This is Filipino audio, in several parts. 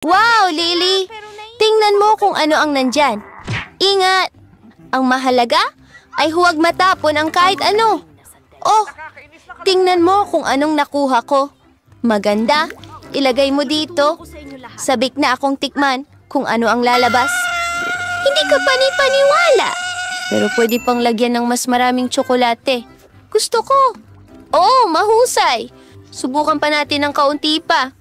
Wow, Lily! Tingnan mo kung ano ang nandyan. Ingat! Ang mahalaga ay huwag matapon ang kahit ano. Oh, tingnan mo kung anong nakuha ko. Maganda. Ilagay mo dito. Sabik na akong tikman kung ano ang lalabas. Hindi ka panipaniwala. Pero pwede pang lagyan ng mas maraming tsokolate. Gusto ko. Oo, mahusay. Subukan pa natin ng kaunti pa.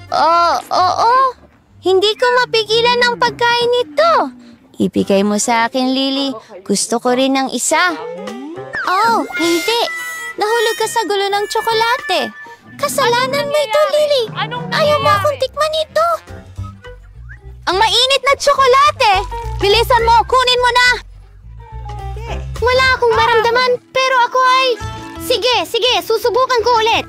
Oo. Hindi ko mapigilan ang pagkain nito. Ibigay mo sa akin, Lily. Gusto ko rin ng isa. Oh, hindi. Nahulog ka sa gulo ng tsokolate. Kasalanan mo ito, Lily. Ayaw mo akong tikman ito. Ang mainit na tsokolate! Bilisan mo! Kunin mo na! Wala akong maramdaman, pero ako ay... Sige, susubukan ko ulit.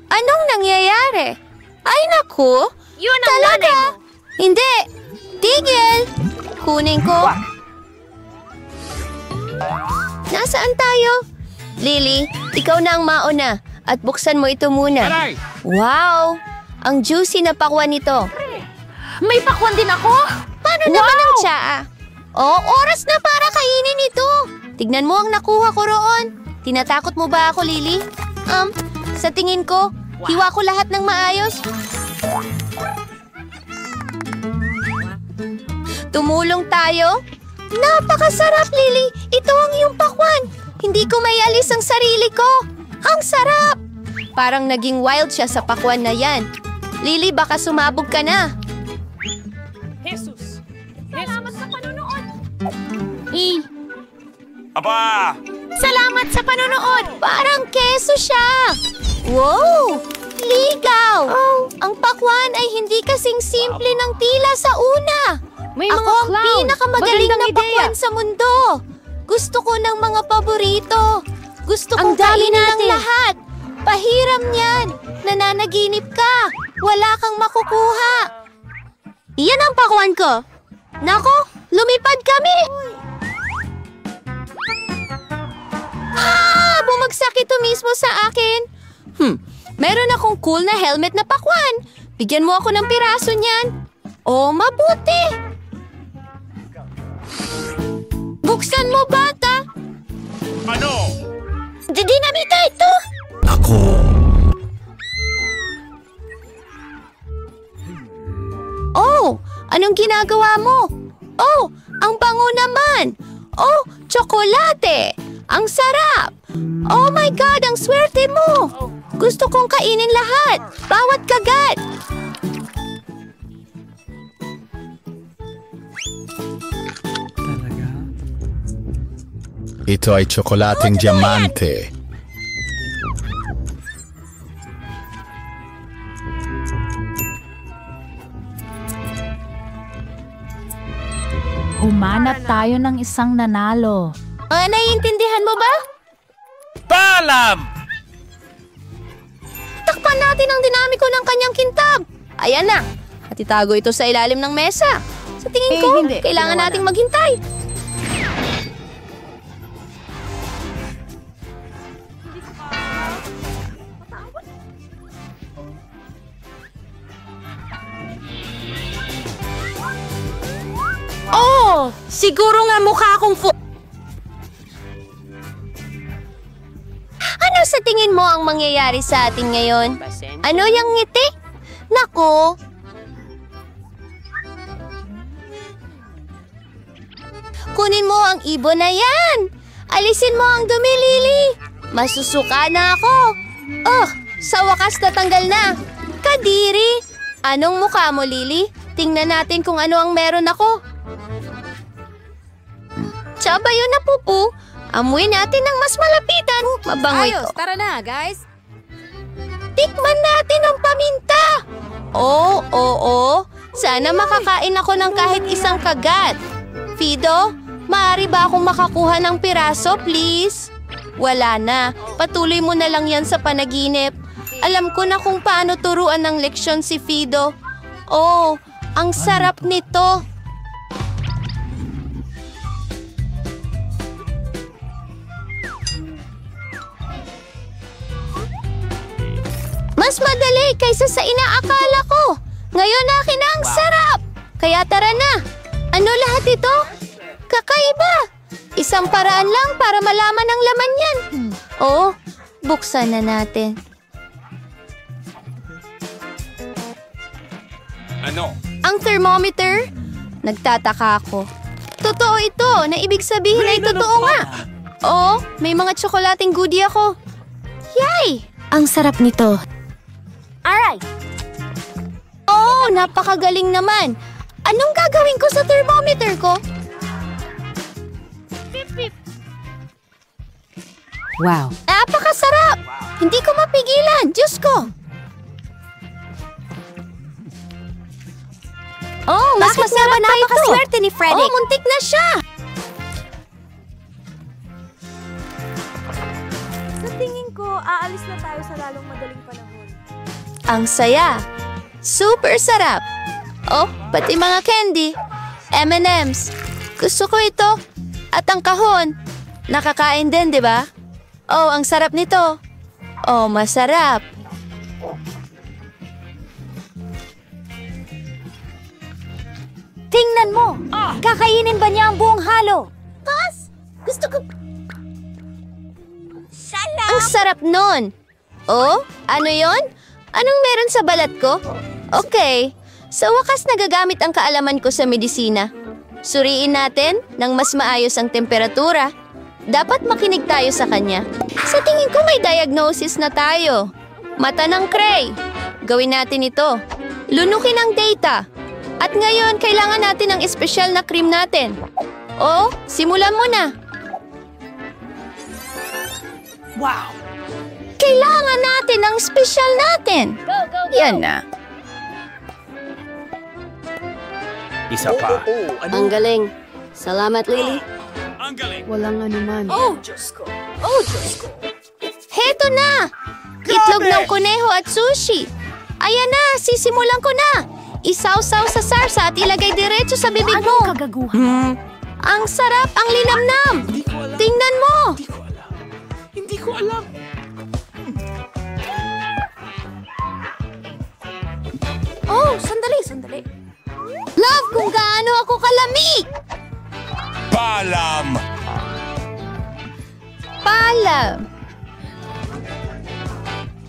Anong nangyayari? Ay, naku! Yun ang Talaga? nanay mo. Hindi! Tigil! Kunin ko. Nasaan tayo? Lily, ikaw na ang mauna. At buksan mo ito muna. Wow! Ang juicy na pakwan nito. May pakwan din ako? Paano naman ang tsaa? Oras na para kainin ito. Tignan mo ang nakuha ko roon. Tinatakot mo ba ako, Lily? Sa tingin ko, hiwa ko lahat ng maayos. Tumulong tayo? Napakasarap, Lily. Ito ang iyong pakwan. Hindi ko maialis ang sarili ko. Ang sarap! Parang naging wild siya sa pakwan na yan. Lily, baka sumabog ka na. Jesus! Salamat sa panonood! Aba! Salamat sa panonood! Parang keso siya. Wow! Ligaw! Ang pakwan ay hindi kasing simple ng tila sa una. May Ako mga ang clown. pinakamagaling Magandang na ideya. pakwan sa mundo. Gusto ko ng mga paborito. Gusto Ang kong dami kainin ng natin. lahat. Pahiram niyan. Nananaginip ka. Wala kang makukuha. Iyan ang pakwan ko. Nako, lumipad kami. Bumagsak ito mismo sa akin. Meron akong cool na helmet na pakwan. Bigyan mo ako ng piraso niyan. Mabuti. Buksan mo, bata. Ano? Dinamita ito. Ako! Anong ginagawa mo? Ang bango naman. Tsokolate. Ang sarap. Oh my God, ang swerte mo. Gusto kong kainin lahat. Bawat kagat. Ito ay tsokolating diamante. Humanap tayo ng isang nanalo. Naiintindihan mo ba? Paalam! Takpan natin ang dinamiko ng kanyang kintab. Ayan na. At itago ito sa ilalim ng mesa. Sa tingin ko, hindi. kailangan Ginawa nating maghintay. Siguro nga mukha akong Ano sa tingin mo ang mangyayari sa atin ngayon? Ano yung ngiti? Nako! Kunin mo ang ibon na yan! Alisin mo ang dumi, Lily! Masusuka na ako! Sa wakas natanggal na! Kadiri! Anong mukha mo, Lily? Tingnan natin kung ano ang meron ako. Tsaba yun na, Pupu. Amuin natin ng mas malapitan. Mabango ito. Tara na, guys! Tikman natin ang paminta. Oo. Sana makakain ako ng kahit isang kagat. Fido, maaari ba akong makakuha ng piraso, please? Wala na. Patuloy mo na lang yan sa panaginip. Alam ko na kung paano turuan ng leksyon si Fido. Ang sarap nito. Mas madali kaysa sa inaakala ko. Ngayon akin na ang sarap. Kaya tara na. Ano lahat ito? Kakaiba. Isang paraan lang para malaman ang laman yan. Oo, buksan na natin. Ano? Ang thermometer? Nagtataka ako. Totoo ito, na ibig sabihin ay totoo nga. Oo, may mga tsokolating goodie ako. Yay! Ang sarap nito. Alright. Oh, napakagaling naman. Anong gagawin ko sa thermometer ko? Wow. Napakasarap! Hindi ko mapigilan, Diyos ko! Oh, mas masarap pa ito. Napakaswerte ni Freddy. Oh, muntik na siya! Sa tingin ko, aalis na tayo sa lalong madaling panahon. Ang saya. Super sarap. Oh, pati mga candy. M&M's. Gusto ko ito. At ang kahon. Nakakain din, di ba? Oh, ang sarap nito. Oh, masarap. Tingnan mo. Kakainin ba niya ang buong halo? Gusto ko... Ang sarap nun. Oh, ano yon? Anong meron sa balat ko? Okay. Sa wakas nagagamit ang kaalaman ko sa medisina. Suriin natin nang mas maayos ang temperatura. Dapat makinig tayo sa kanya. Sa tingin ko may diagnosis na tayo. Mata ng Cray. Gawin natin ito. Lunukin ang data. At ngayon, kailangan natin ng espesyal na cream natin. Oh, simulan mo na. Wow! Kailangan natin ng espesyal natin. Yan na. Isa pa. Ang galing. Salamat, Lily. Ang galing. Oh, Diyos ko. Heto na! Itlog ng kuneho at sushi. Ayan na, sisimulan ko na. Isaw-saw sa sarsa at ilagay diretso sa bibig mo. Kagaguhan. Ang sarap, ang linamnam. Tingnan mo. Hindi ko alam. Oh, sandali. Love, kung gaano ako kalamig. Paalam! Paalam.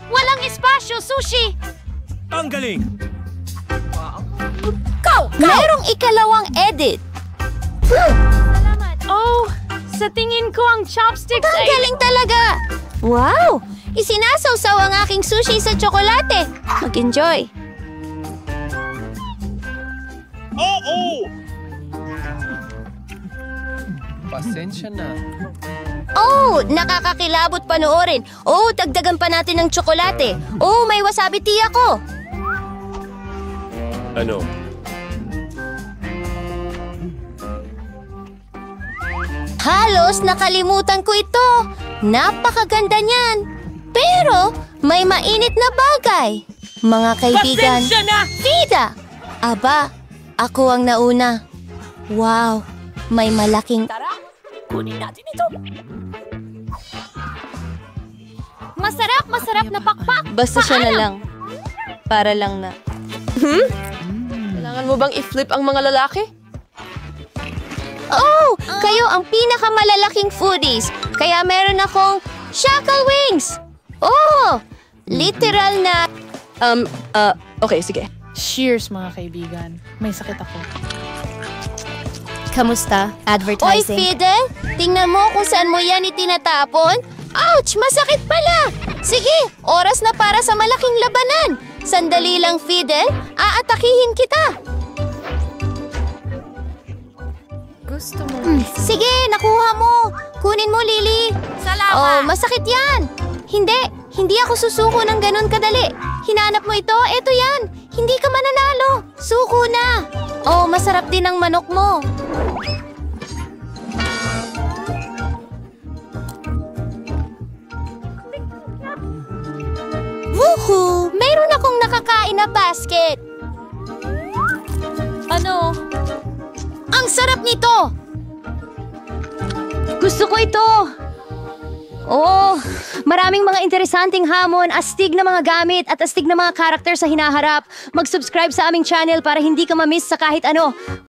Walang espasyo, sushi. Ang galing! Mayroong ikalawang edit. Oh, sa tingin ko ang chopsticks Ang galing talaga. Wow! Isinasaw-saw ang aking sushi sa tsokolate. Mag-enjoy. Oo! Pasensya na. Oh, nakakakilabot panoorin. Oh, dagdagan pa natin ng tsokolate. Oh, may wasabi tea ako. Ano? Halos nakalimutan ko ito. Napakaganda niyan. Pero may mainit na bagay. Mga kaibigan. Pasensya na! Vida! Aba, ako ang nauna. Wow, may malaking... Masarap na pakpak. Basta siya na lang. Para lang na. Kailangan mo bang i-flip ang mga lalaki? Oh, kayo ang pinakamalalaking foodies. Kaya meron akong shackle wings. Oh, literal na... Okay, sige. Cheers, mga kaibigan. May sakit ako. Kamusta? Oy, Advertising. Fidel, tingnan mo kung saan mo yan itinatapon. Ouch, masakit pala. Sige, oras na para sa malaking labanan. Sandali lang, Fidel. Aatakihin kita. Gusto mo. Sige, nakuha mo. Kunin mo, Lily. Oh, masakit yan. Hindi ako susuko ng ganun kadali. Hinanap mo ito, eto yan. Hindi ka mananalo. Suko na. Oh, masarap din ang manok mo. Woohoo! Mayroon akong nakakain na basket. Ano? Ang sarap nito! Gusto ko ito! Oh, maraming mga interesanting hamon, astig na mga gamit at astig na mga karakter sa hinaharap. Mag-subscribe sa aming channel para hindi ka ma-miss sa kahit ano.